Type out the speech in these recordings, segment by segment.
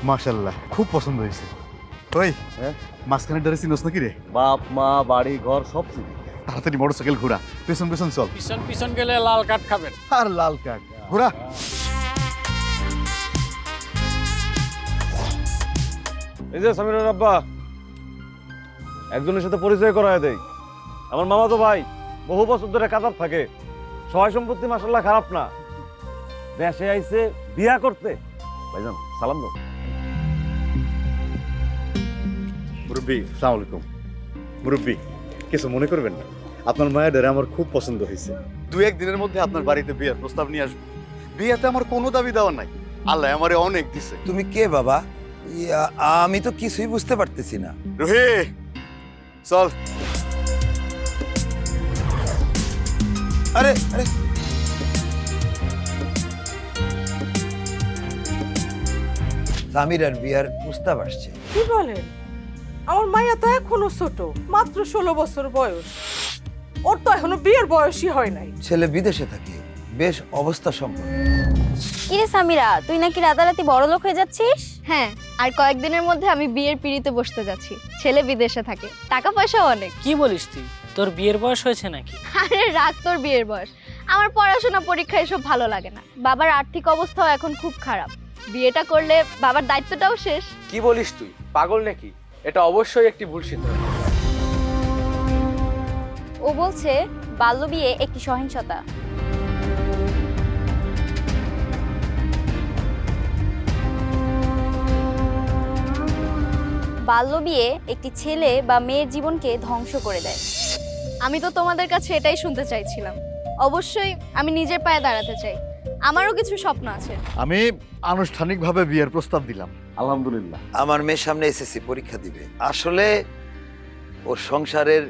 মাশাআল্লাহ, খুব পছন্দ হয়েছে। ওই মাঝখানে ডরে চিনোস নাকি রে? বাপ মা বাড়ি ঘর সব চিনি। তাড়াতাড়ি মোটরসাইকেল ঘোরা, পেছন পেছন চল। পিছন পিছন গেলে লাল কাঠ খাবেন। আর লাল কার্ড ঘোরা। এই যে সামিরের আব্বা, একজনের সাথে পরিচয় করায় দেই। আমার মামা তো ভাই, বহু বছর ধরে কাতার থাকে, সহায় সম্পত্তি মাশাআল্লাহ খারাপ না। দেশে আইছে বিয়া করতে। ভাইজান সালাম দাও। মুরব্বী, আসসালামু আলাইকুম। মুরব্বী, কিছু মনে করবেন না, আপনার মায়ের আমার খুব পছন্দ হয়েছে। দু এক দিনের মধ্যে আপনার বাড়িতে বিয়ের প্রস্তাব নিয়ে আসবো। বিয়েতে আমার কোনো দাবি দেওয়া নাই, আল্লাহ আমারে অনেক দিছে। তুমি কে বাবা? আমি তো কিছুই বুঝতে পারতেছি না। রোহি, চল। আরে আরে, সামির আর বিয়ার প্রস্তাব আসছে। কি বলেন? আমার মাইয়া তো এখনো ছোট, মাত্র 16 বছর বয়স। ওর তো এখনো বিয়ের বয়সই হয় নাই। ছেলে বিদেশে থাকে, বেশ অবস্থা সম্পন্ন। কিরে সামিরা, তুই নাকি রাতারাতি বড় লোক হয়ে যাচ্ছিস? হ্যাঁ, আর কয়েকদিনের মধ্যে আমি বিয়ের পিঁড়িতে বসতে যাচ্ছি। ছেলে বিদেশে থাকে, টাকা পয়সাও অনেক। কি বলিস তুই? তোর বিয়ের বয়স হয়েছে নাকি? আরে রাখ তোর বিয়ের বয়স। আমার পড়াশোনা পরীক্ষা এসব ভালো লাগে না। বাবার আর্থিক অবস্থাও এখন খুব খারাপ। বিয়েটা করলে বাবার দায়িত্বটাও শেষ। কি বলিস তুই? পাগল নাকি? এটা অবশ্যই একটি ভুল সিদ্ধান্ত। ও বলছে বাল্যবিয়ে একটি সহিংসতা। বাল্যবিয়ে একটি ছেলে বা মেয়ের জীবনকে ধ্বংস করে দেয়। আমি তো তোমাদের কাছে এটাই শুনতে চাইছিলাম। অবশ্যই আমি নিজের পায়ে দাঁড়াতে চাই। আমারও কিছু স্বপ্ন আছে। আমি আনুষ্ঠানিকভাবে বিয়ের প্রস্তাব দিলাম। আলহামদুলিল্লাহ। আমার মেয়ের সামনে এসএসসি পরীক্ষা দিবে। আসলে ওর সংসারের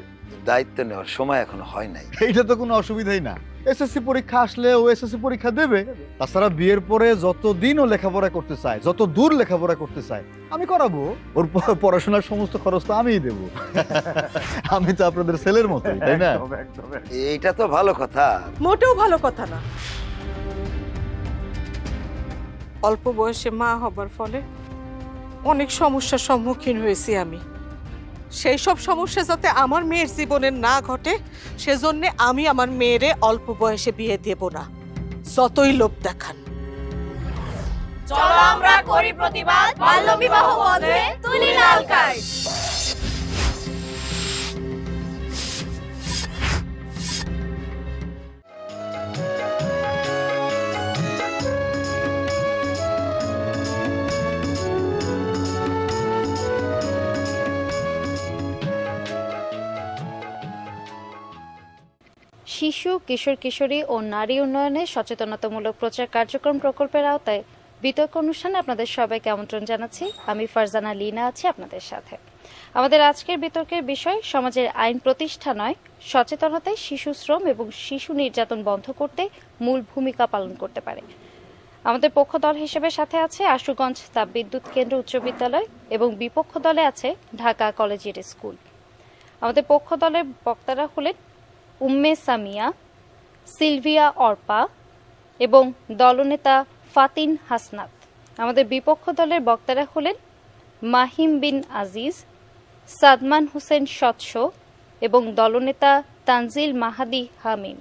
দায়িত্ব নেওয়ার সময় এখনো হয় নাই। এইটা তো কোনো অসুবিধাই না। এসএসসি পরীক্ষা আসলে ও এসএসসি পরীক্ষা দেবে। তাছাড়া বিয়ের পরে যতদিন ও লেখাপড়া করতে চায়, যত দূর লেখাপড়া করতে চায়, আমি করাবো। ওর পড়াশোনার সমস্ত খরচ তো আমিই দেবো। আমি তো আপনাদের ছেলের মতোই, তাই না? এইটা তো ভালো কথা। মোটেও ভালো কথা না। অল্প বয়সে মা হবার ফলে অনেক সমস্যার সম্মুখীন হয়েছি আমি। সেই সব সমস্যা যাতে আমার মেয়ের জীবনে না ঘটে, সেজন্য আমি আমার মেয়েরে অল্প বয়সে বিয়ে দেব না, যতই লোভ দেখান। চলো আমরা করি প্রতিবাদ, বাল্যবিবাহ বন্ধে তুলি লাল কার্ড। শিশু, কিশোর কিশোরী ও নারী উন্নয়নে সচেতনতামূলক প্রচার কার্যক্রম প্রকল্পের আওতায় বিতর্ক অনুষ্ঠানে আপনাদের সবাইকে আমন্ত্রণ জানাচ্ছি। আমি ফারজানা লিনা আছি আপনাদের সাথে। আমাদের আজকের বিতর্কের বিষয় সমাজের আইন প্রতিষ্ঠা নয়, সচেতনতায় শিশু শ্রম এবং শিশু নির্যাতন বন্ধ করতে মূল ভূমিকা পালন করতে পারে। আমাদের পক্ষ দল হিসেবে সাথে আছে আশুগঞ্জ তাপবিদ্যুৎ কেন্দ্র উচ্চ বিদ্যালয় এবং বিপক্ষ দলে আছে ঢাকা কলেজিয়েট স্কুল। আমাদের পক্ষ দলের বক্তারা হলেন উম্মে সামিয়া, সিলভিয়া অর্পা এবং দলনেতা ফাতিন হাসনাত। আমাদের বিপক্ষ দলের বক্তারা হলেন মাহিম বিন আজিজ, সাদমান হোসেন স্বচ্ছ এবং দলনেতা তানজিল মাহাদি হামিম।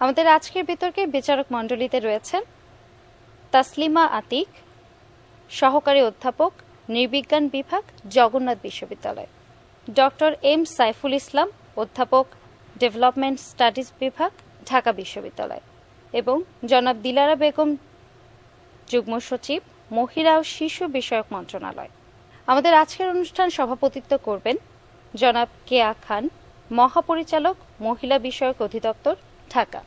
আমাদের আজকের বিতর্কে বিচারক মণ্ডলীতে রয়েছেন তাসলিমা আতিক, সহকারী অধ্যাপক, নৃবিজ্ঞান বিভাগ, জগন্নাথ বিশ্ববিদ্যালয়; ডক্টর এম সাইফুল ইসলাম, অধ্যাপক, ডেভেলপমেন্ট স্টাডিজ বিভাগ, ঢাকা বিশ্ববিদ্যালয়; এবং জনাব দিলারা বেগম, যুগ্ম সচিব, মহিলা ও শিশু বিষয়ক মন্ত্রণালয়। আমাদের আজকের অনুষ্ঠান সভাপতিত্ব করবেন জনাব কেয়া খান, মহাপরিচালক, মহিলা বিষয়ক অধিদপ্তর, ঢাকা।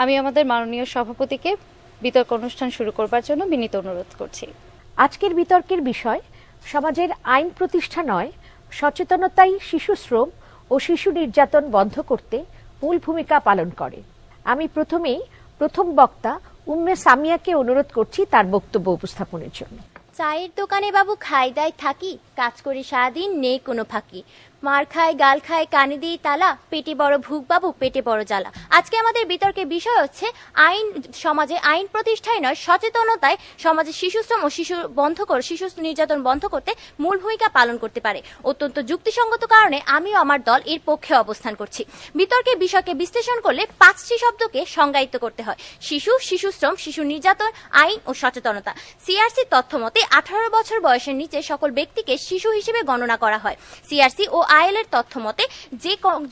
আমি আমাদের মাননীয় সভাপতিকে বিতর্ক অনুষ্ঠান শুরু করবার জন্য বিনীত অনুরোধ করছি। আজকের বিতর্কের বিষয় সমাজের আইন প্রতিষ্ঠা নয়, সচেতনতাই শিশু শ্রম ও শিশু নির্যাতন বন্ধ করতে মূল ভূমিকা পালন করে। আমি প্রথম বক্তা উম্মে সামিয়াকে অনুরোধ করছি তার বক্তব্য উপস্থাপনের জন্য। চায়ের দোকানে বাবু খাই দাই থাকি, কাজ করি সারাদিন নেই কোনো ফাঁকি, মার খায় গাল খায় কানে দিই তালা, পেটে বড় ভুক বাবু পেটে বড় জ্বালা। আজকে আমাদের বিতর্কের বিষয় হচ্ছে আইন সমাজে আইন প্রতিষ্ঠায় নয় সচেতনতায় সমাজে শিশুশ্রম ও শিশু নির্যাতন বন্ধ করতে মূল ভূমিকা পালন করতে পারে। অত্যন্ত যুক্তিসঙ্গত কারণে আমিও আমার দল এর পক্ষে অবস্থান করছি। বিতর্কের বিষয়কে বিশ্লেষণ করলে 5টি শব্দকে সংজ্ঞায়িত করতে হয়: শিশু, শিশুশ্রম, শিশু নির্যাতন, আইন ও সচেতনতা। সিআরসি তথ্য মতে 18 বছর বয়সের নিচে সকল ব্যক্তিকে শিশু হিসেবে গণনা করা হয়। সিআরসি ও আইএল এর তথ্য মতে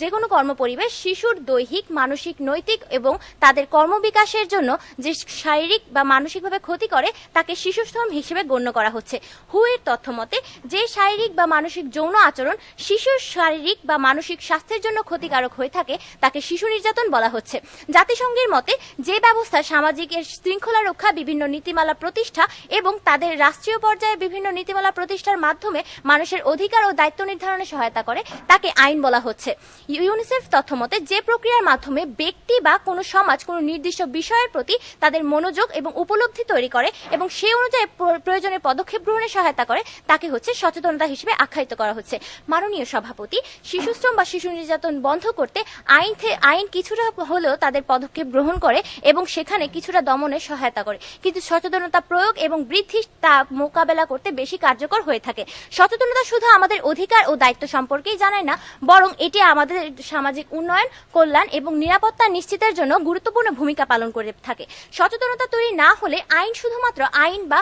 যে কোনো কর্মপরিবেশ শিশুর দৈহিক, মানসিক, নৈতিক এবং তাদের কর্মবিকাশের জন্য যে শারীরিক বা মানসিকভাবে ক্ষতি করে তাকে শিশুশ্রম হিসেবে গণ্য করা হচ্ছে। হু এর তথ্য মতে যে শারীরিক বা মানসিক যৌন আচরণ শিশুর শারীরিক বা মানসিক স্বাস্থ্যের জন্য ক্ষতিকারক হয়ে থাকে তাকে শিশু নির্যাতন বলা হচ্ছে। জাতিসংঘের মতে যে ব্যবস্থা সামাজিক শৃঙ্খলা রক্ষা, বিভিন্ন নীতিমালা প্রতিষ্ঠা এবং তাদের রাষ্ট্রীয় পর্যায়ে বিভিন্ন নীতিমালা প্রতিষ্ঠার মাধ্যমে মানুষের অধিকার ও দায়িত্ব নির্ধারণে সহায়তা করে তাকে আইন বলা হচ্ছে। ইউনিসেফ তথ্য মতে যে প্রক্রিয়ার মাধ্যমে ব্যক্তি বা কোনো সমাজ কোনো নির্দিষ্ট বিষয়ের প্রতি তাদের মনোযোগ এবং উপলব্ধি তৈরি করে এবং সেই অনুযায়ী প্রয়োজনীয় পদক্ষেপ গ্রহণে সহায়তা করে তাকে হচ্ছে সচেতনতা হিসেবে আখ্যায়িত করা হচ্ছে। মাননীয় সভাপতি, শিশুশ্রম বা শিশু নির্যাতন বন্ধ করতে আইন কিছুটা হলেও তাদের পদক্ষেপ গ্রহণ করে এবং সেখানে কিছুটা দমনের সহায়তা করে, কিন্তু সচেতনতা প্রয়োগ এবং বৃদ্ধি তা মোকাবেলা করতে বেশি কার্যকর হয়ে থাকে। সচেতনতা শুধু আমাদের অধিকার ও দায়িত্ব সম্পর্কেই জানায় না, বরং এটি আমাদের সামাজিক উন্নয়ন, কল্যাণ এবং নিরাপত্তা নিশ্চিতের জন্য গুরুত্বপূর্ণ ভূমিকা পালন করে থাকে। সচেতনতা তৈরি না হলে আইন শুধুমাত্র আইন বা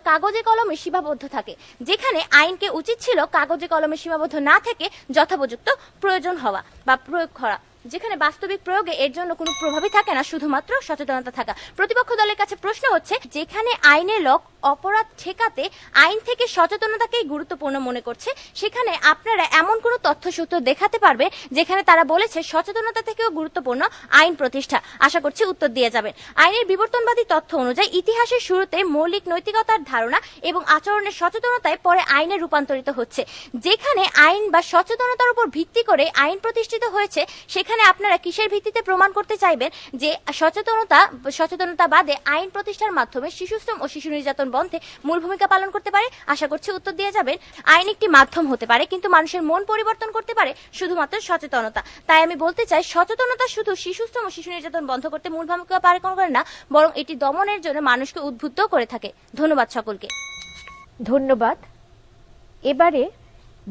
কাগজে কলমে সীমাবদ্ধ থাকে, যেখানে আইনকে উচিত ছিল কাগজে কলমে সীমাবদ্ধ না থেকে যথোপযুক্ত প্রয়োজন হওয়া বা প্রয়োগ করা, যেখানে বাস্তবিক প্রয়োগে এর জন্য কোনো প্রভাবই থাকে না, শুধুমাত্র সচেতনতা থাকা। প্রতিপক্ষ দলের কাছে প্রশ্ন হচ্ছে, যেখানে আইনের অপরাধ ঠেকাতে আইন থেকে সচেতনতাকেই গুরুত্বপূর্ণ মনে করছে, সেখানে আপনারা এমন কোনো তথ্যসূত্র দেখাতে পারবে যেখানে তারা বলেছে সচেতনতা থেকেও গুরুত্বপূর্ণ আইন প্রতিষ্ঠা? আশা করছি উত্তর দিয়ে যাবেন। আইনের বিবর্তনবাদী তথ্য অনুযায়ী ইতিহাসের শুরুতে মৌলিক নৈতিকতার ধারণা এবং আচরণের সচেতনতায় পরে আইনে রূপান্তরিত হচ্ছে। যেখানে আইন বা সচেতনতার উপর ভিত্তি করে আইন প্রতিষ্ঠিত হয়েছে, সেখানে আপনারা কিসের ভিত্তিতে প্রমাণ করতে চাইবেন যে সচেতনতা বাদে আইন প্রতিষ্ঠার মাধ্যমে শিশুশ্রম ও শিশু নির্যাতন বন্ধে মূল ভূমিকা পালন করতে পারে? আশা করছি উত্তর দিয়ে যাবেন। আইন একটি মাধ্যম হতে পারে, কিন্তু মানুষের মন পরিবর্তন করতে পারে শুধুমাত্র সচেতনতা। তাই আমি বলতে চাই, সচেতনতা শুধু শিশুশ্রম ও শিশু নির্যাতন বন্ধ করতে মূল ভূমিকা পালন করে না, বরং এটি দমনের জন্য মানুষকে উদ্বুদ্ধ করে থাকে। ধন্যবাদ সকলকে। ধন্যবাদ। এবারে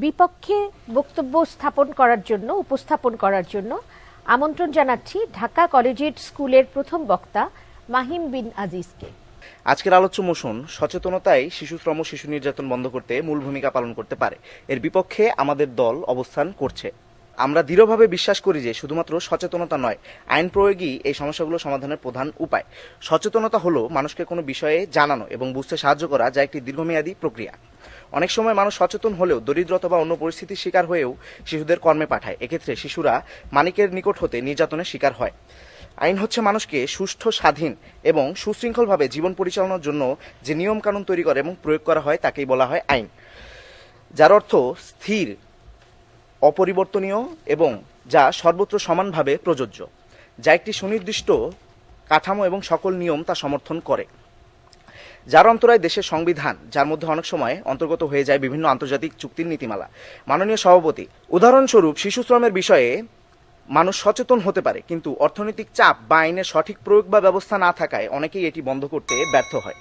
বিপক্ষে বক্তব্য উপস্থাপন করার জন্য আমন্ত্রণ জানাচ্ছি ঢাকা কলেজিয়েট স্কুলের প্রথম বক্তা মাহিম বিন আজিজকে। আজকের আলোচ্য মোশন সচেতনতায় শিশুশ্রম ও শিশু নির্যাতন বন্ধ করতে মূল ভূমিকা পালন করতে পারে, এর বিপক্ষে আমাদের দল অবস্থান করছে। আমরা দৃঢ়ভাবে বিশ্বাস করি যে শুধুমাত্র সচেতনতা নয়, আইন প্রয়োগই এই সমস্যাগুলো সমাধানের প্রধান উপায়। সচেতনতা হলো মানুষকে কোনো বিষয়ে জানানো এবং বুঝতে সাহায্য করা, যা একটি দীর্ঘমেয়াদী প্রক্রিয়া। অনেক সময় মানুষ সচেতন হলেও দরিদ্রতা বা অন্য পরিস্থিতির শিকার হয়েও শিশুদের কর্মে পাঠায়। এক্ষেত্রে শিশুরা মালিকের নিকট হতে নির্যাতনের শিকার হয়। আইন হচ্ছে মানুষকে সুষ্ঠু, স্বাধীন এবং সুশৃঙ্খলভাবে জীবন পরিচালনার জন্য যে নিয়ম কানুন তৈরি করে এবং প্রয়োগ করা হয় তাকেই বলা হয় আইন, যার অর্থ স্থির, অপরিবর্তনীয় এবং যা সর্বত্র সমানভাবে প্রযোজ্য, যা একটি সুনির্দিষ্ট কাঠামো এবং সকল নিয়ম তা সমর্থন করে, যার অন্তরায় দেশের সংবিধান, যার মধ্যে অনেক সময় অন্তর্গত হয়ে যায় বিভিন্ন আন্তর্জাতিক চুক্তির নীতিমালা। মাননীয় সভাপতি, উদাহরণস্বরূপ শিশুশ্রমের বিষয়ে মানুষ সচেতন হতে পারে, কিন্তু অর্থনৈতিক চাপ বা আইনের সঠিক প্রয়োগ বা ব্যবস্থা না থাকায় অনেকেই এটি বন্ধ করতে ব্যর্থ হয়।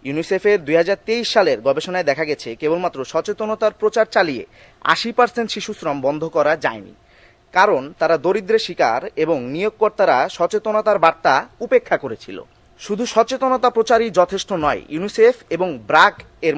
ইউনিসেফের 2023 সালের গবেষণায় দেখা গেছে, কেবলমাত্র সচেতনতার প্রচার চালিয়ে 80% শিশুশ্রম বন্ধ করা যায়নি, কারণ তারা দরিদ্রের শিকার এবং নিয়োগকর্তারা সচেতনতার বার্তা উপেক্ষা করেছিল। শুধু সচেতনতা প্রচারই যথেষ্ট নয়, ইউনিসেফ এবং ব্রাক এর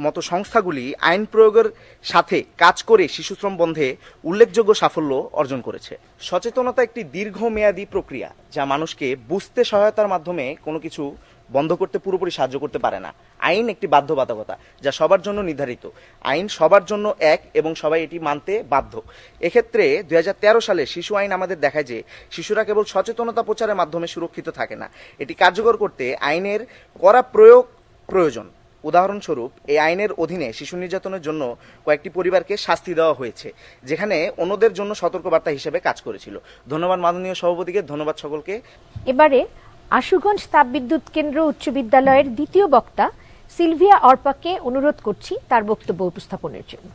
মতো সংস্থাগুলি আইন প্রয়োগের সাথে কাজ করে শিশুশ্রম বন্ধে উল্লেখযোগ্য সাফল্য অর্জন করেছে। সচেতনতা একটি দীর্ঘমেয়াদী প্রক্রিয়া, যা মানুষকে বুঝতে সহায়তার মাধ্যমে কোনো কিছু বন্ধ করতে পুরোপুরি সাহায্য করতে পারে না। আইন একটি বাধ্যবাধকতা, যা সবার জন্য নির্ধারিত। আইন সবার জন্য এক এবং সবাই এটি মানতে বাধ্য। এক্ষেত্রে 2013 সালে শিশু আইন আমাদের দেখায় যে শিশুরা কেবল সচেতনতা প্রচারের মাধ্যমে সুরক্ষিত থাকে না, এটি কার্যকর করতে আইনের কড়া প্রয়োগ প্রয়োজন। উদাহরণস্বরূপ, এই আইনের অধীনে শিশু নির্যাতনের জন্য কয়েকটি পরিবারকে শাস্তি দেওয়া হয়েছে, যেখানে অন্যদের জন্য সতর্কবার্তা হিসেবে কাজ করেছিল। ধন্যবাদ মাননীয় সভাপতিকে, ধন্যবাদ সকলকে। এবারে আশুগঞ্জ তাপবিদ্যুৎ কেন্দ্র উচ্চ বিদ্যালয়ের দ্বিতীয় বক্তা সিলভিয়া অর্পাকে অনুরোধ করছি তার বক্তব্য উপস্থাপনের জন্য।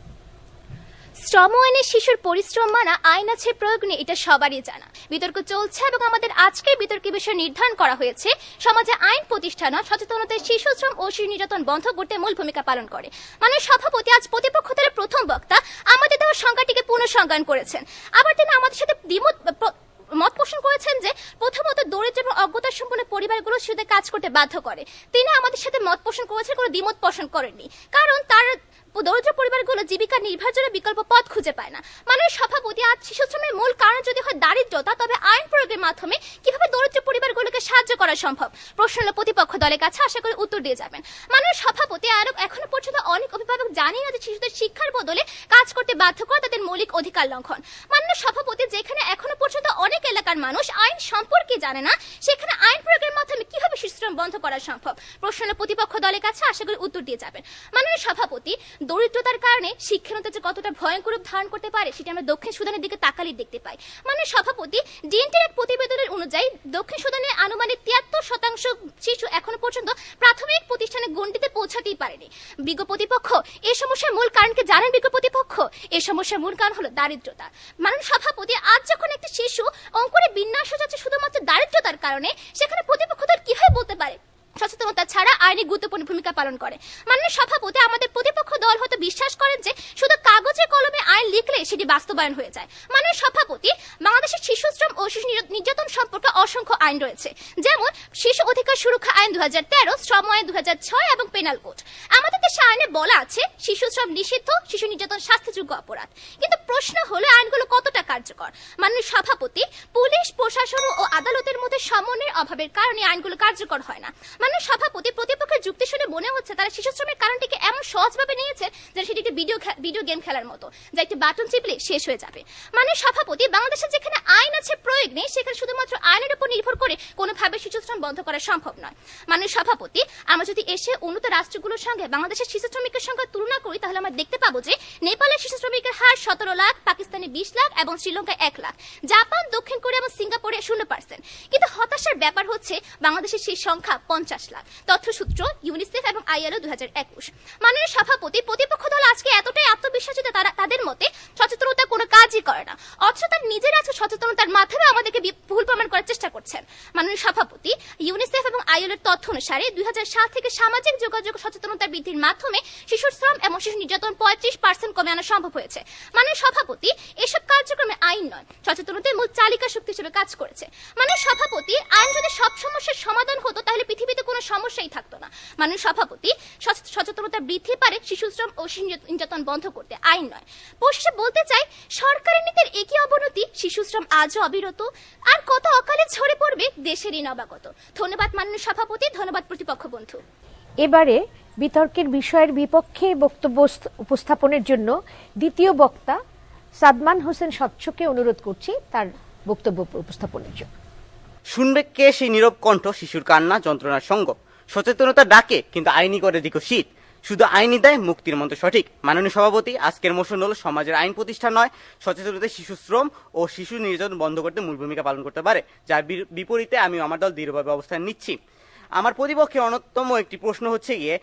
শ্রম আইনে শিশুর পরিশ্রম মানা আইন আছে প্রয়োগ নিয়ে এটা সবারই জানা। বিতর্ক চলছে এবং আমাদের আজকের বিতর্কের বিষয় নির্ধারণ করা হয়েছে সমাজে আইন প্রতিষ্ঠান সচেতনতায় শিশু শ্রম ও শিশু নির্যাতন বন্ধ করতে মূল ভূমিকা পালন করে। মাননীয় সভাপতি আজ প্রতিপক্ষ দলের প্রথম বক্তা আমাদের দেওয়া সংখ্যাটিকে পুনঃসংজ্ঞান করেছেন। আবার তিনি আমাদের সাথে মত পোষণ করেছেন যে প্রথমত দরিদ্র এবং অজ্ঞতা সম্পন্ন পরিবারগুলো শিশুদের কাজ করতে বাধ্য করে। তিনি আমাদের সাথে মত পোষণ করেছেন, কোনো দ্বিমত পোষণ করেননি, কারণ তার দরিদ্র পরিবারগুলো জীবিকা নির্বাহের জন্য বিকল্প পথ খুঁজে পায় না। মাননীয় সভাপতি আজ শিশু শ্রমের মূল কারণ যদি হয় দারিদ্রতা, তবে আইন প্রয়োগের মাধ্যমে কিভাবে দরিদ্র পরিবারগুলোকে সাহায্য করা সম্ভব? প্রশ্ন হলো প্রতিপক্ষ দলের কাছে, আশা করি উত্তর দিয়ে যাবেন। মাননীয় সভাপতি এখনো পর্যন্ত অনেক অভিভাবক জানেন না যে শিশুদের শিক্ষার বদলে কাজ করতে বাধ্য করা তাদের মৌলিক অধিকার লঙ্ঘন। মাননীয় সভাপতি, যেখানে এখনো পর্যন্ত অনেক এলাকার মানুষ আইন সম্পর্কে জানে না, সেখানে আইন প্রয়োগের মাধ্যমে কিভাবে শিশু শ্রম বন্ধ করা সম্ভব? প্রশ্ন হলো প্রতিপক্ষ দলের কাছে, আশা করি উত্তর দিয়ে যাবেন। মাননীয় সভাপতি, দরিদ্রতার কারণে শিক্ষানতা যে কতটা ভয়ঙ্কর রূপ ধারণ করতে পারে সেটা আমরা দক্ষিণ সুদানের দিকে তাকালে দেখতে পাই। মাননীয় সভাপতি, ডিএনটির এক প্রতিবেদনের অনুযায়ী দক্ষিণ সুদানের আনুমানিক 73% শিশু এখনো পর্যন্ত প্রাথমিক প্রতিষ্ঠানে গণ্ডিতে পৌঁছাতেই পারেনি। বিজ্ঞ প্রতিপক্ষ, এই সমস্যার মূল কারণকে জানেন? বিজ্ঞ প্রতিপক্ষ, এই সমস্যার মূল কারণ হলো দারিদ্রতা। মাননীয় সভাপতি, আজ যখন একটি শিশু অঙ্কুরে বিন্যাস যাচ্ছে শুধুমাত্র দারিদ্রতার কারণে, সেখানে প্রতিপক্ষ দল কিভাবে বলতে পারে সচেতনতা ছাড়া আইনে গুরুত্বপূর্ণ ভূমিকা পালন করে? মাননীয় সভাপতি, আমাদের প্রতিপক্ষ দল হয়তো বিশ্বাস করেন যে শুধু কাগজে কলমে আইন লিখলে সেটি বাস্তবায়ন হয়ে যায়। মাননীয় সভাপতি, বাংলাদেশের শিশু শ্রম ও শিশু নির্যাতন সম্পর্কে অসংখ্য আইন রয়েছে, যেমন শিশু অধিকার সুরক্ষা আইন 2013, শ্রম আইন 2006 এবং পেনাল কোড। আমাদের দেশে আইনে বলা আছে শিশু শ্রম নিষিদ্ধ, শিশু নির্যাতন শাস্তিযোগ্য অপরাধ। কিন্তু প্রশ্ন হলো আইনগুলো কতটা কার্যকর? মাননীয় সভাপতি, পুলিশ প্রশাসন ও আদালতের মধ্যে সমন্বয়ের অভাবের কারণে আইনগুলো কার্যকর হয় না। মাননীয় সভাপতি, প্রতিপক্ষের যুক্তি শুনে মনে হচ্ছে তারা শিশু শ্রমের কারণটিকে এমন সহজভাবে নিয়েছে যে সেটি একটি ভিডিও গেম খেলার মতো, যা একটি বাটন চিপলে শেষ হয়ে যাবে। মাননীয় সভাপতি, বাংলাদেশে যেখানে আইন আছে প্রয়োগ নেই, সেখানে শুধুমাত্র আইনের উপর নির্ভর করে কোনোভাবে শিশু শ্রম বন্ধ করা সম্ভব নয়। মাননীয় সভাপতি, আমরা যদি এসে উন্নত রাষ্ট্রগুলোর সঙ্গে বাংলাদেশের শিশু শ্রমিকের সংখ্যা তুলনা করি, তাহলে আমরা দেখতে পাবো যে নেপালের শিশু শ্রমিকের হার 17 লাখ, পাকিস্তানে 20 লাখ এবং শ্রীলঙ্কায় 1 লাখ, জাপান, দক্ষিণ কোরিয়া এবং সিঙ্গাপুরে 0%। কিন্তু হতাশার ব্যাপার হচ্ছে বাংলাদেশের সেই সংখ্যা 50 লাখ। তথ্যসূত্র ইউনিসেফ এবং ILO 2021। মাননীয় সভাপতি, প্রতিপক্ষ দল আজকে এতটাই আত্মবিশ্বাসী যে তাদের মতে সচেতনতা কোনো কাজই করে না, অথচ তার নিজেরা আছে সচেতনতার মাধ্যমে আমাদেরকে ভুল প্রমাণ করার চেষ্টা করছেন। মাননীয় সভাপতি, ইউনিসেফ এবং ILO তথ্য অনুসারে 2000 সাল থেকে সামাজিক যোগাযোগ সচেতনতা বৃদ্ধির মাধ্যমে শিশু শ্রম এবং শিশু নির্যাতন 35% কমে আনা সম্ভব হয়েছে। মাননীয় সভাপতি, এসব কার্যক্রমে আইন নয়, সচেতনতার মূল চালিকা শক্তি হিসেবে কাজ করেছে। মাননীয় সভাপতি, আইন যদি সব সমস্যার সমাধান হতো তাহলে পৃথিবীতে কোনো সমস্যাই থাকতো না। মাননীয় সভাপতি, সচেতনতা বৃদ্ধি পারে শিশু শ্রম ও শিশু নির্যাতন বন্ধ করতে, আইন নয়। পরিশেষে বলতে চাই, সরকারি নীতির একই অবনতি, শিশু শ্রম আজও অবিরত, আর কত অকালে ঝরে পড়বে দেশেরই নবাগত। ধন্যবাদ মাননীয় সভাপতি, ধন্যবাদ প্রতিপক্ষ বন্ধু। এবারে বিতর্কের বিষয়ের বিপক্ষে বক্তব্য উপস্থাপনের জন্য দ্বিতীয় বক্তা সাদমান হোসেন স্বচ্ছকে অনুরোধ করছি তার বক্তব্য উপস্থাপনের জন্য। শুনবে কে সেই নীরব কণ্ঠ, শিশুর কান্না, যন্ত্রণার সঙ্গ, সচেতনতা ডাকে কিন্তু আইনি করে দিক শীত, শুধু আইনি দেয় মুক্তির মন্ত্র সঠিক। মাননীয় সভাপতি, আজকের মোশন হলো সমাজের আইন প্রতিষ্ঠা নয়, সচেতনতায় শিশু শ্রম ও শিশু নির্যাতন বন্ধ করতে মূল ভূমিকা পালন করতে পারে, যার বিপরীতে আমি আমার দল দৃঢ়ভাবে অবস্থান নিচ্ছি। আমার প্রতিপক্ষের অন্যতম একটি প্রশ্ন হচ্ছে গিয়ে,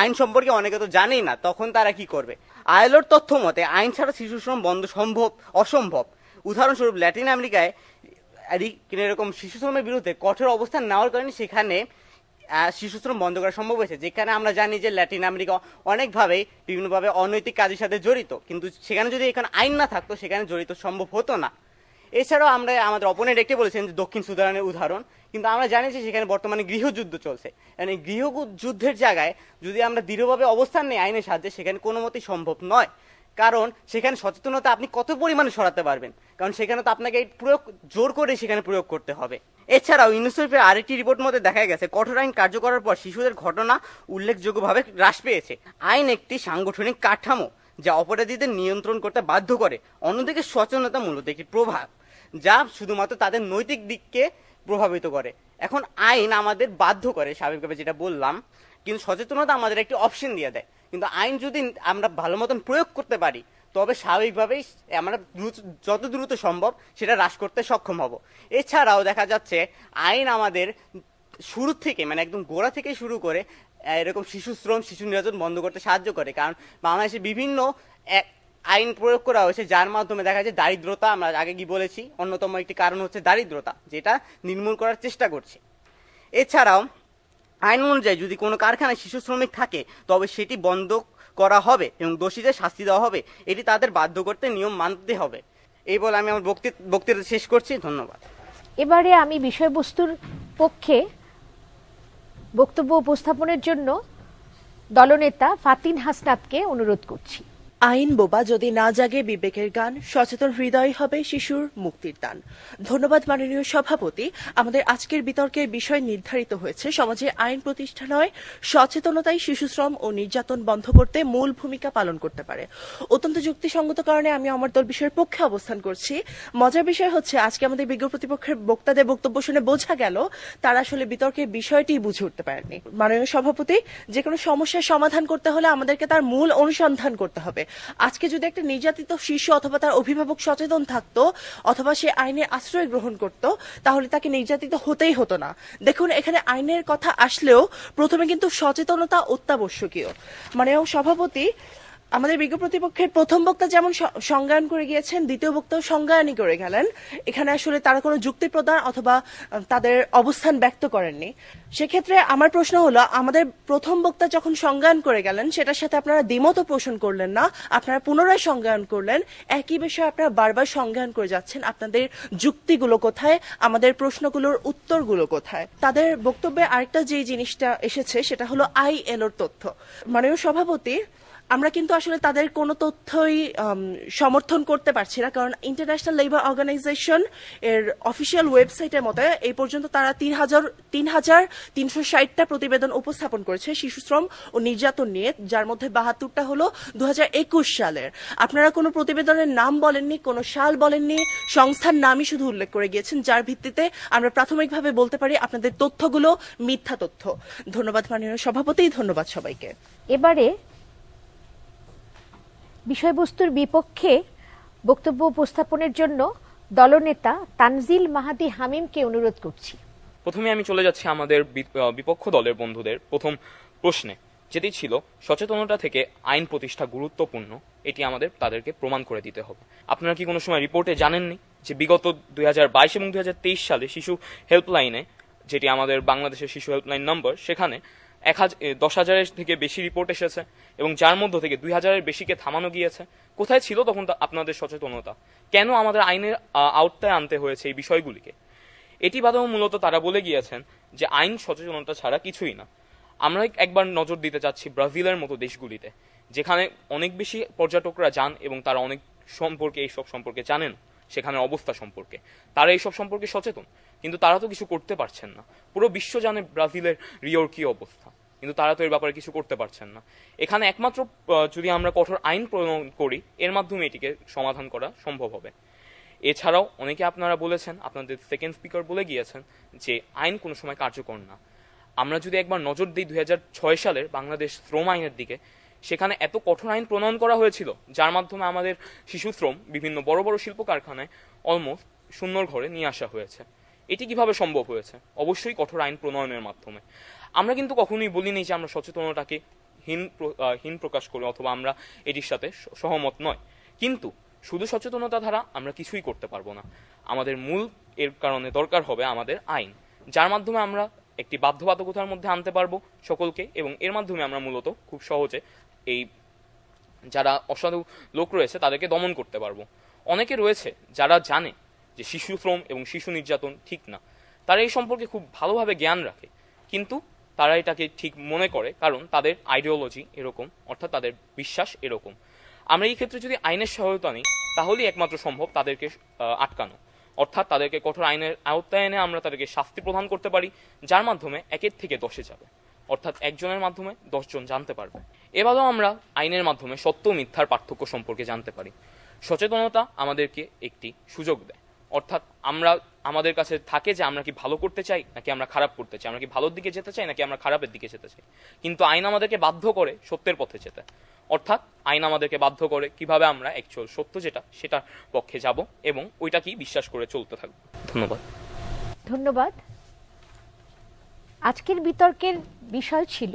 আইন সম্পর্কে অনেকে তো জানেই না, তখন তারা কি করবে? ILOর তথ্য মতে আইন ছাড়া শিশু শ্রম বন্ধ অসম্ভব। উদাহরণস্বরূপ ল্যাটিন আমেরিকায় এরকম শিশু শ্রমের বিরুদ্ধে কঠোর অবস্থান নেওয়ার কারণে সেখানে শিশু শ্রম বন্ধ করা সম্ভব হয়েছে, যেখানে আমরা জানি যে ল্যাটিন আমেরিকা অনেকভাবে বিভিন্নভাবে অনৈতিক কাজের সাথে জড়িত, কিন্তু সেখানে যদি এখানে আইন না থাকতো সেখানে জড়িত সম্ভব হতো না। এছাড়াও আমরা আমাদের অপোনেন্ট একটি বলেছেন যে দক্ষিণ সুদানের উদাহরণ, কিন্তু আমরা জানি যে সেখানে বর্তমানে গৃহযুদ্ধ চলছে। মানে গৃহযুদ্ধের জায়গায় যদি আমরা দৃঢ়ভাবে অবস্থান নেই আইনের সাহায্যে, সেখানে কোনো মতেই সম্ভব নয়, কারণ সেখানে সচেতনতা আপনি কত পরিমাণে ছড়াতে পারবেন, কারণ সেখানে তো আপনাকে জোর করে সেখানে প্রয়োগ করতে হবে। এছাড়াও ইউনিসেফের আরেকটি রিপোর্ট মধ্যে দেখা গেছে কঠোর আইন কার্যকরের পর শিশুদের ঘটনা উল্লেখযোগ্যভাবে হ্রাস পেয়েছে। আইন একটি সাংগঠনিক কাঠামো যা অপরাধীদের নিয়ন্ত্রণ করতে বাধ্য করে, অন্যদিকে সচেতনতা মূলত একটি প্রভাব যা শুধুমাত্র তাদের নৈতিক দিককে প্রভাবিত করে। এখন আইন আমাদের বাধ্য করে স্বাভাবিকভাবে, যেটা বললাম, কিন্তু সচেতনতা আমাদের একটি অপশন দিয়ে দেয়। কিন্তু আইন যদি আমরা ভালো মতন প্রয়োগ করতে পারি, তবে স্বাভাবিকভাবেই আমরা যত দ্রুত সম্ভব সেটা হ্রাস করতে সক্ষম হব। এছাড়াও দেখা যাচ্ছে আইন আমাদের শুরু থেকে, মানে একদম গোড়া থেকে শুরু করে এরকম শিশু শ্রম, শিশু নির্যাতন বন্ধ করতে সাহায্য করে, কারণ বাংলাদেশে বিভিন্ন আইন প্রয়োগ করা হয়েছে যার মাধ্যমে দেখা যায় দারিদ্রতা, আমরা আগে কি বলেছি, অন্যতম একটি কারণ হচ্ছে দারিদ্রতা, যেটা নির্মূল করার চেষ্টা করছে। এছাড়াও আইন অনুযায়ী যদি কোনো কারখানায় শিশু শ্রমিক থাকে তবে সেটি বন্ধ করা হবে এবং দোষীদের শাস্তি দেওয়া হবে, এটি তাদের বাধ্য করতে নিয়ম মানতে হবে। এই বলে আমি আমার বক্তৃতা শেষ করছি। ধন্যবাদ। এবারে আমি বিষয়বস্তুর পক্ষে বক্তব্য উপস্থাপনের জন্য দলনেতা ফাতিন হাসনাতকে অনুরোধ করছি। আইন বোবা যদি না জাগে বিবেকের গান, সচেতন হৃদয় হবে শিশুর মুক্তির দান। ধন্যবাদ মাননীয় সভাপতি। আমাদের আজকের বিতর্কের বিষয় নির্ধারিত হয়েছে সমাজে আইন প্রতিষ্ঠা নয়, সচেতনতাই শিশুশ্রম ও নির্যাতন বন্ধ করতে মূল ভূমিকা পালন করতে পারে। অত্যন্ত যুক্তিসঙ্গত কারণে আমি আমার দল বিষয়ের পক্ষে অবস্থান করছি। মজার বিষয় হচ্ছে আজকে আমাদের বিজ্ঞ প্রতিপক্ষের বক্তাদের বক্তব্য শুনে বোঝা গেল তারা আসলে বিতর্কের বিষয়টি বুঝে উঠতে পারেননি। মাননীয় সভাপতি, যে কোনো সমস্যার সমাধান করতে হলে আমাদেরকে তার মূল অনুসন্ধান করতে হবে। আজকে যদি একটা নির্যাতিত শিশু অথবা তার অভিভাবক সচেতন থাকতো অথবা সে আইনের আশ্রয় গ্রহণ করত, তাহলে তাকে নির্যাতিত হতেই হতো না। দেখুন, এখানে আইনের কথা আসলেও প্রথমে কিন্তু সচেতনতা অত্যাবশ্যকীয়। মাননীয় সভাপতি, আমাদের বিজ্ঞ প্রতিপক্ষের প্রথম বক্তা যেমন সংজ্ঞায়ন করে গিয়েছেন, দ্বিতীয় বক্তাও সংজ্ঞায়নই করে গেলেন। এখানে আসলে তারা কোনো যুক্তি প্রদান অথবা তাদের অবস্থান ব্যক্ত করেননি। সেক্ষেত্রে আমার প্রশ্ন হলো, আমাদের প্রথম বক্তা যখন সংজ্ঞায়ন করে গেলেন সেটার সাথে আপনারা দ্বিমত পোষণ করলেন না, আপনারা পুনরায় সংজ্ঞায়ন করলেন। একই বিষয়ে আপনারা বারবার সংজ্ঞায়ন করে যাচ্ছেন। আপনাদের যুক্তিগুলো কোথায়? আমাদের প্রশ্নগুলোর উত্তরগুলো কোথায়? তাদের বক্তব্যে আরেকটা যে জিনিসটা এসেছে সেটা হলো ILOর তথ্য। মাননীয় সভাপতি, আমরা কিন্তু আসলে তাদের কোনো তথ্যই সমর্থন করতে পারছি না, কারণ ইন্টারন্যাশনাল লেবার অর্গানাইজেশন এর অফিসিয়াল ওয়েবসাইটের মতে এই পর্যন্ত তারা ৩,৩60টা প্রতিবেদন উপস্থাপন করেছে শিশুশ্রম ও নির্যাতন নিয়ে, যার মধ্যে ৭২টা হলো ২০২১ সালের। আপনারা কোনো প্রতিবেদনের নাম বলেননি, কোনো সাল বলেননি, সংস্থার নামই শুধু উল্লেখ করে গিয়েছেন, যার ভিত্তিতে আমরা প্রাথমিকভাবে বলতে পারি আপনাদের তথ্যগুলো মিথ্যা তথ্য। ধন্যবাদ মাননীয় সভাপতি, ধন্যবাদ সবাইকে। এবারে বিষয়বস্তুর বিপক্ষে বক্তব্য উপস্থাপনের জন্য দলনেতা তানজিল মাহাদি হামিমকে অনুরোধ করছি। প্রথমে আমি চলে যাচ্ছি আমাদের বিপক্ষ দলের বন্ধুদের প্রথম প্রশ্নে, যেটি ছিল সচেতনতা থেকে আইন প্রতিষ্ঠা গুরুত্বপূর্ণ, এটি আমাদের তাদেরকে প্রমাণ করে দিতে হবে। আপনারা কি কোনো সময় রিপোর্টে জানেননি যে বিগত 2022 এবং 2023 সালে শিশু হেল্পলাইনে, যেটি আমাদের বাংলাদেশের শিশু হেল্পলাইন নম্বর, সেখানে 10,000-এর থেকে বেশি রিপোর্ট এসেছে এবং যার মধ্য থেকে 2,000-এর বেশিকে থামানো গিয়েছে। কোথায় ছিল তখন আপনাদের সচেতনতা? কেন আমাদের আইনের আওতায় আনতে হয়েছে এই বিষয়গুলিকে? এটি বাদেও মূলত তারা বলে গিয়েছেন যে আইন সচেতনতা ছাড়া কিছুই না। আমরা একবার নজর দিতে চাচ্ছি ব্রাজিলের মতো দেশগুলিতে, যেখানে অনেক বেশি পর্যটকরা যান এবং তারা অনেক সম্পর্কে এইসব সম্পর্কে জানেন, সেখানে অবস্থা সম্পর্কে তারা এইসব সম্পর্কে সচেতন, কিন্তু তারা তো কিছু করতে পারছেন না। পুরো বিশ্ব জানে ব্রাজিলের রিওর কি অবস্থা, কিন্তু তারা তো এর ব্যাপারে কিছু করতে পারছেন না। এখানে একমাত্র যদি আমরা কঠোর আইন প্রণয়ন করি, এর মাধ্যমে এটিকে সমাধান করা সম্ভব হবে। এছাড়াও অনেকে আপনারা বলেছেন, আপনাদের সেকেন্ড স্পিকার বলে গিয়েছেন যে আইন কোনো সময় কার্যকর না। আমরা যদি একবার নজর দিই 2006 সালের বাংলাদেশ শ্রম আইনের দিকে, সেখানে এত কঠোর আইন প্রণয়ন করা হয়েছিল যার মাধ্যমে আমাদের শিশু শ্রম বিভিন্ন বড় বড় শিল্প কারখানায় অলমোস্ট শূন্যর ঘরে নিয়ে আসা হয়েছে। এটি কিভাবে সম্ভব হয়েছে? অবশ্যই কঠোর আইন প্রণয়নের মাধ্যমে। আমরা কিন্তু কখনোই বলিনি যে আমরা সচেতনতাকে হীন প্রকাশ করি অথবা আমরা এটির সাথে সহমত নয়, কিন্তু শুধু সচেতনতা দ্বারা আমরা কিছুই করতে পারবো না। আমাদের মূল এর কারণে দরকার হবে আমাদের আইন, যার মাধ্যমে আমরা একটি বাধ্যবাধকতার মধ্যে আনতে পারবো সকলকে, এবং এর মাধ্যমে আমরা মূলত খুব সহজে এই যারা অসাধু লোক রয়েছে তাদেরকে দমন করতে পারবো। অনেকে রয়েছে যারা জানে যে শিশু শ্রম এবং শিশু নির্যাতন ঠিক না, তারা এই সম্পর্কে খুব ভালোভাবে জ্ঞান রাখে, কিন্তু তারা এটাকে ঠিক মনে করে কারণ তাদের আইডিওলজি এরকম, অর্থাৎ তাদের বিশ্বাস এরকম। আমরা এই ক্ষেত্রে যদি আইনের সহায়তা নিই তাহলেই একমাত্র সম্ভব তাদেরকে আটকানো, অর্থাৎ তাদেরকে কঠোর আইনের আওতায় এনে আমরা তাদেরকে শাস্তি প্রদান করতে পারি, যার মাধ্যমে 1 থেকে 10-এ যাবে, অর্থাৎ একজনের মাধ্যমে 10 জন জানতে পারবে। এবারেও আমরা আইনের মাধ্যমে সত্য মিথ্যার পার্থক্য সম্পর্কে জানতে পারি। সচেতনতা আমাদেরকে একটি সুযোগ দেয়, অর্থাৎ আমাদের কাছে থাকে যে আমরা কি ভালো করতে চাই নাকি আমরা খারাপ করতে চাই, আমরা কি ভালোর দিকে যেতে চাই নাকি আমরা খারাপের দিকে যেতে চাই। কিন্তু আইন আমাদেরকে বাধ্য করে সত্যের পথে যেতে, অর্থাৎ আইন আমাদেরকে বাধ্য করে কিভাবে আমরা অ্যাকচুয়াল সত্য যেটা সেটার পক্ষে যাব এবং ওইটাকেই বিশ্বাস করে চলতে থাকবো। ধন্যবাদ। ধন্যবাদ। আজকের বিতর্কের বিষয় ছিল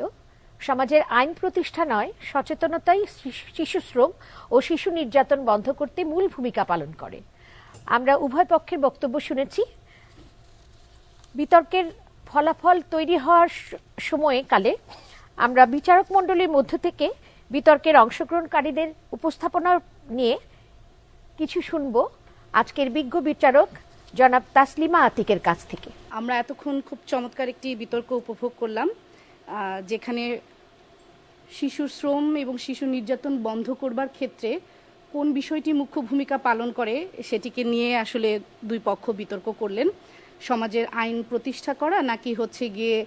সমাজের আইন প্রতিষ্ঠা নয়, সচেতনতাই শিশুশ্রম ও শিশু নির্যাতন বন্ধ করতে মূল ভূমিকা পালন করে। আমরা উভয় পক্ষের বক্তব্য শুনেছি। বিতর্কের ফলাফল তৈরি হওয়ার সময়কালে আমরা বিচারক মণ্ডলীর মধ্য থেকে বিতর্কের অংশগ্রহণকারীদের উপস্থাপনা নিয়ে কিছু শুনব আজকের বিজ্ঞ বিচারক জনাব তাসলিমা আতিকের কাছ থেকে। আমরা এতক্ষণ খুব চমৎকার একটি বিতর্ক উপভোগ করলাম, যেখানে শিশু শ্রম এবং শিশু নির্যাতন বন্ধ করবার ক্ষেত্রে কোন বিষয়টি মুখ্য ভূমিকা পালন করে সেটিকে নিয়ে আসলে দুই পক্ষ বিতর্ক করলেন। সমাজের আইন প্রতিষ্ঠা করা নাকি হচ্ছে গিয়ে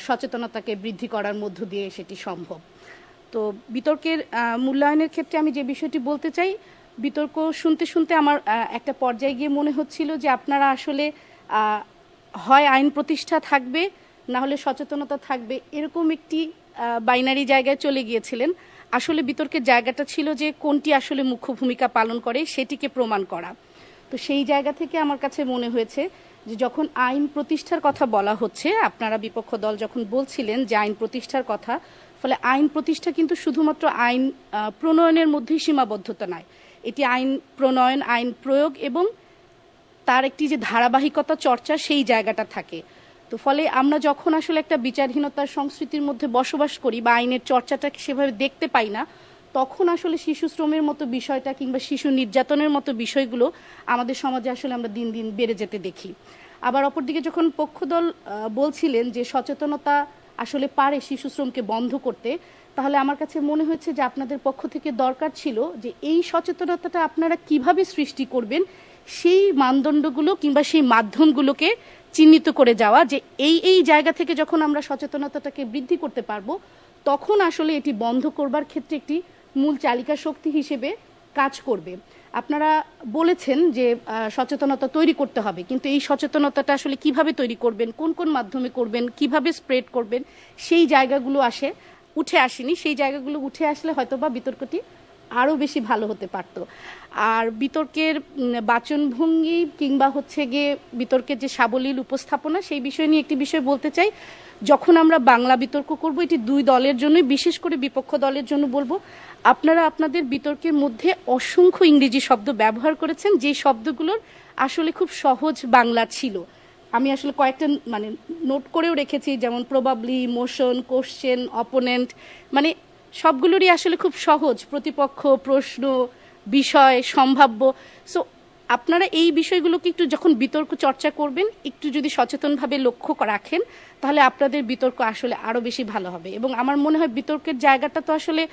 সচেতনতাকে বৃদ্ধি করার মধ্য দিয়ে সেটি সম্ভব। তো বিতর্কের মূল্যায়নের ক্ষেত্রে আমি যে বিষয়টি বলতে চাই, বিতর্ক শুনতে শুনতে আমার একটা পর্যায়ে গিয়ে মনে হচ্ছিল যে আপনারা আসলে হয় আইন প্রতিষ্ঠা থাকবে না হলে সচেতনতা থাকবে, এরকম একটি বাইনারি জায়গায় চলে গিয়েছিলেন। আসলে বিতর্কের জায়গাটা ছিল যে কোনটি আসলে মুখ্য ভূমিকা পালন করে সেটিকে প্রমাণ করা। তো সেই জায়গা থেকে আমার কাছে মনে হয়েছে যে যখন আইন প্রতিষ্ঠার কথা বলা হচ্ছে, আপনারা বিপক্ষ দল যখন বলছিলেন যে আইন প্রতিষ্ঠার কথা, ফলে আইন প্রতিষ্ঠা কিন্তু শুধুমাত্র আইন প্রণয়নের মধ্যেই সীমাবদ্ধতা নয়, এটি আইন প্রণয়ন, আইন প্রয়োগ এবং তার একটি যে ধারাবাহিকতা চর্চা সেই জায়গাটা থাকে। তো ফলে আমরা যখন আসলে একটা বিচারহীনতার সংস্কৃতির মধ্যে বসবাস করি বা আইনের চর্চাটাকে সেভাবে দেখতে পাই না, তখন আসলে শিশু শ্রমের মতো বিষয়টা কিংবা শিশু নির্যাতনের মতো বিষয়গুলো আমাদের সমাজে আসলে আমরা দিন দিন বেড়ে যেতে দেখি। আবার অপরদিকে যখন পক্ষদল বলছিলেন যে সচেতনতা আসলে পারে শিশু শ্রমকে বন্ধ করতে, তাহলে আমার কাছে মনে হয়েছে যে আপনাদের পক্ষ থেকে দরকার ছিল যে এই সচেতনতাটা আপনারা কিভাবে সৃষ্টি করবেন সেই মানদণ্ডগুলো কিংবা সেই মাধ্যমগুলোকে চিহ্নিত করে যাওয়া, যে এই জায়গা থেকে যখন আমরা সচেতনতাটাকে বৃদ্ধি করতে পারবো তখন আসলে এটি বন্ধ করবার ক্ষেত্রে একটি মূল চালিকা শক্তি হিসেবে কাজ করবে। আপনারা বলেছেন যে সচেতনতা তৈরি করতে হবে, কিন্তু এই সচেতনতাটা আসলে কিভাবে তৈরি করবেন, কোন কোন মাধ্যমে করবেন, কিভাবে স্প্রেড করবেন, সেই জায়গাগুলো উঠে আসেনি। সেই জায়গাগুলো উঠে আসলে হয়তোবা বিতর্কটি আরও বেশি ভালো হতে পারত। আর বিতর্কের বাচনভঙ্গি কিংবা হচ্ছে গিয়ে বিতর্কের যে সাবলীল উপস্থাপনা, সেই বিষয় নিয়ে একটি বিষয় বলতে চাই। যখন আমরা বাংলা বিতর্ক করব, এটি দুই দলের জন্যই, বিশেষ করে বিপক্ষ দলের জন্য বলবো, আপনারা আপনাদের বিতর্কের মধ্যে অসংখ্য ইংরেজি শব্দ ব্যবহার করেছেন, যে শব্দগুলোর আসলে খুব সহজ বাংলা ছিল। আমি আসলে কয়েকটা নোট করেও রেখেছি, যেমন প্রবাবলি, মোশন, কোশ্চেন, অপোনেন্ট, সবগুলোরই আসলে খুব সহজ, প্রতিপক্ষ, প্রশ্ন, বিষয়, সম্ভাব্য। সো আপনারা এই বিষয়গুলোকে একটু যখন বিতর্ক চর্চা করবেন একটু যদি সচেতনভাবে লক্ষ্য রাখেন, তাহলে আপনাদের বিতর্ক আসলে আরও বেশি ভালো হবে। এবং আমার মনে হয় বিতর্কের জায়গাটা তো আসলে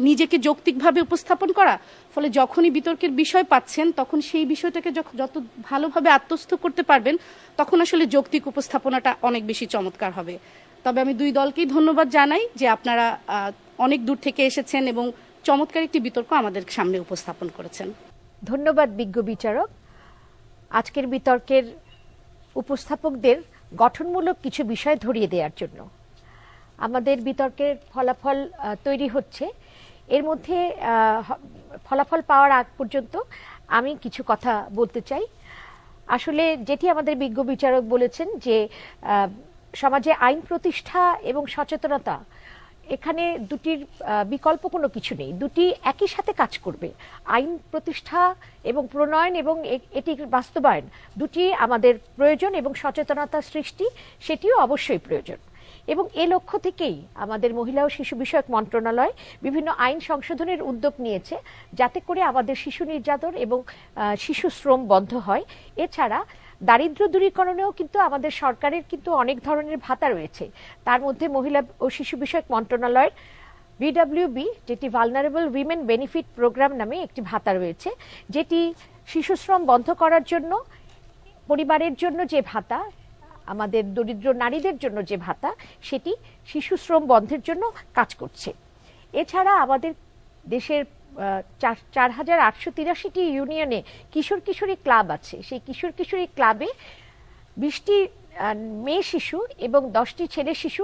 নিজেকে যৌক্তিকভাবে উপস্থাপন করা, ফলে যখনই বিতর্কের বিষয় পাচ্ছেন তখন সেই বিষয়টাকে যত ভালোভাবে আত্মস্থ করতে পারবেন তখন আসলে যৌক্তিক উপস্থাপনাটা অনেক বেশি চমৎকার হবে। তবে আমি দুই দলকেই ধন্যবাদ জানাই যে আপনারা অনেক দূর থেকে এসেছেন এবং চমৎকার একটি বিতর্ক আমাদের সামনে উপস্থাপন করেছেন। ধন্যবাদ বিজ্ঞ বিচারক। আজকের বিতর্কের উপস্থাপকদের গঠনমূলক কিছু বিষয় ধরিয়ে দেওয়ার জন্য। আমাদের বিতর্কের ফলাফল তৈরি হচ্ছে, এর মধ্যে ফলাফল পাওয়ার আগ পর্যন্ত আমি কিছু কথা বলতে চাই। আসলে যেটি আমাদের বিজ্ঞ বিচারক বলেছেন যে সমাজে আইন প্রতিষ্ঠা এবং সচেতনতা, এখানে দুটির বিকল্প কোনো কিছু নেই, দুটি একই সাথে কাজ করবে। আইন প্রতিষ্ঠা এবং প্রণয়ন এবং এটির বাস্তবায়ন দুটি আমাদের প্রয়োজন এবং সচেতনতা সৃষ্টি সেটিও অবশ্যই প্রয়োজন। এবং এ লক্ষ্য থেকেই আমাদের মহিলা ও শিশু বিষয়ক মন্ত্রণালয় বিভিন্ন আইন সংশোধনের উদ্যোগ নিয়েছে, যাতে করে আমাদের শিশু নির্যাতন এবং শিশু শ্রম বন্ধ হয়। এছাড়া দারিদ্র্য দূরীকরণেও কিন্তু আমাদের সরকারের কিন্তু অনেক ধরনের ভাতা রয়েছে। তার মধ্যে মহিলা ও শিশু বিষয়ক মন্ত্রণালয়ের VWB, যেটি ভালনারেবল উইমেন বেনিফিট প্রোগ্রাম নামে একটি ভাতা রয়েছে, যেটি শিশু শ্রম বন্ধ করার জন্য, পরিবারের জন্য যে ভাতা, আমাদের দরিদ্র নারীদের জন্য যে ভাতা, সেটি শিশু শ্রম বন্ধের জন্য কাজ করছে। এছাড়া আমাদের দেশের 4883টি ইউনিয়নে কিশোর কিশোরী ক্লাব আছে। সেই কিশোর কিশোরী ক্লাবে 20টি মেয়ে শিশু এবং 10টি ছেলে শিশু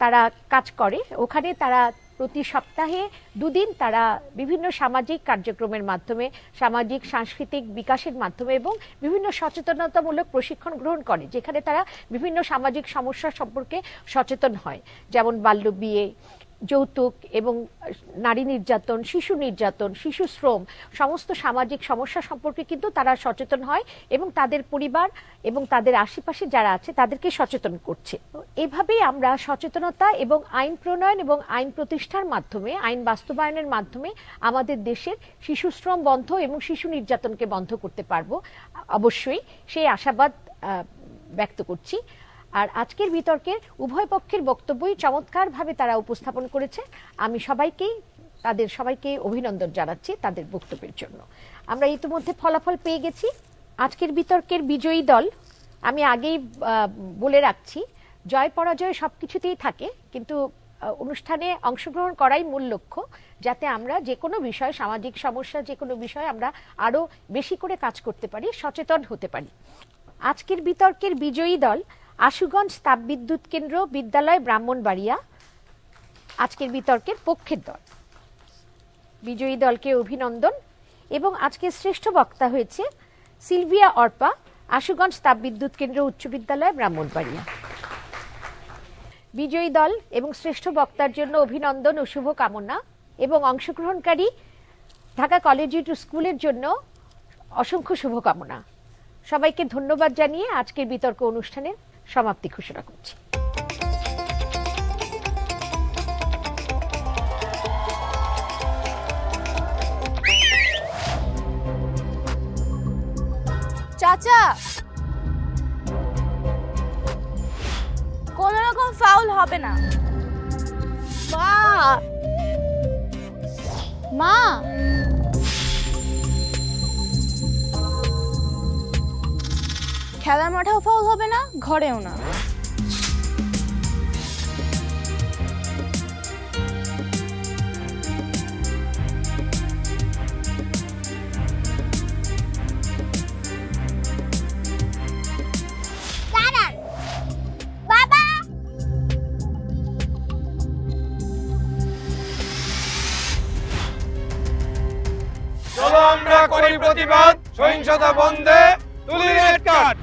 তারা কাজ করে। ওখানে তারা প্রতি সপ্তাহে 2 দিন তারা বিভিন্ন সামাজিক কার্যক্রমের মাধ্যমে, সামাজিক সাংস্কৃতিক বিকাশের মাধ্যমে এবং বিভিন্ন সচেতনতামূলক প্রশিক্ষণ গ্রহণ করে, যেখানে তারা বিভিন্ন সামাজিক সমস্যা সম্পর্কে সচেতন হয়, যেমন বাল্যবিয়ে, যৌতুক এবং নারী নির্যাতন, শিশু নির্যাতন, শিশু শ্রম, সমস্ত সামাজিক সমস্যা সম্পর্কে কিন্তু তারা সচেতন হয় এবং তাদের পরিবার এবং তাদের আশেপাশে যারা আছে তাদেরকে সচেতন করছে। এভাবেই আমরা সচেতনতা এবং আইন প্রণয়ন এবং আইন প্রতিষ্ঠার মাধ্যমে, আইন বাস্তবায়নের মাধ্যমে আমাদের দেশের শিশু শ্রম বন্ধ এবং শিশু নির্যাতনকে বন্ধ করতে পারবো। অবশ্যই সেই আশাবাদ ব্যক্ত করছি। আর আজকের বিতর্কের উভয় পক্ষের বক্তব্যই চমৎকারভাবে তারা উপস্থাপন করেছে। আমি তাদের সবাইকে অভিনন্দন জানাচ্ছি তাদের বক্তব্যের জন্য। আমরা ইতিমধ্যে ফলাফল পেয়ে গেছি। আজকের বিতর্কের বিজয়ী দল, আমি আগেই বলে রাখছি, জয় পরাজয় সবকিছুতেই থাকে, কিন্তু অনুষ্ঠানে অংশগ্রহণ করাই মূল লক্ষ্য, যাতে আমরা যে কোনো বিষয়, সামাজিক সমস্যা যে কোনো বিষয় আমরা আরো বেশি করে কাজ করতে পারি, সচেতন হতে পারি। আজকের বিতর্কের বিজয়ী দল আশুগঞ্জ তাপবিদ্যুৎ কেন্দ্র বিদ্যালয় ব্রাহ্মণবাড়িয়া, আজকের বিতর্কের পক্ষের দল। বিজয়ী দলকে অভিনন্দন। এবং আজকের শ্রেষ্ঠ বক্তা হয়েছে সিলভিয়া অর্পা, আশুগঞ্জ তাপবিদ্যুৎ কেন্দ্র উচ্চ বিদ্যালয় ব্রাহ্মণবাড়িয়া। বিজয়ী দল এবং শ্রেষ্ঠ বক্তার জন্য অভিনন্দন ও শুভকামনা, এবং অংশগ্রহণকারী ঢাকা কলেজিয়েট স্কুলের জন্য অসংখ্য শুভকামনা। সবাইকে ধন্যবাদ জানিয়ে আজকের বিতর্ক অনুষ্ঠানের সমাপ্তি ঘোষণা করছি। চাচা, কোন রকম ফাউল হবে না। মা, মা, খেলার মাঠেও ফাউল হবে না, ঘরেও না। বাবা, চলো আমরা করি প্রতিবাদ, সহিংসতা বন্ধে তুলি রেড কার্ড।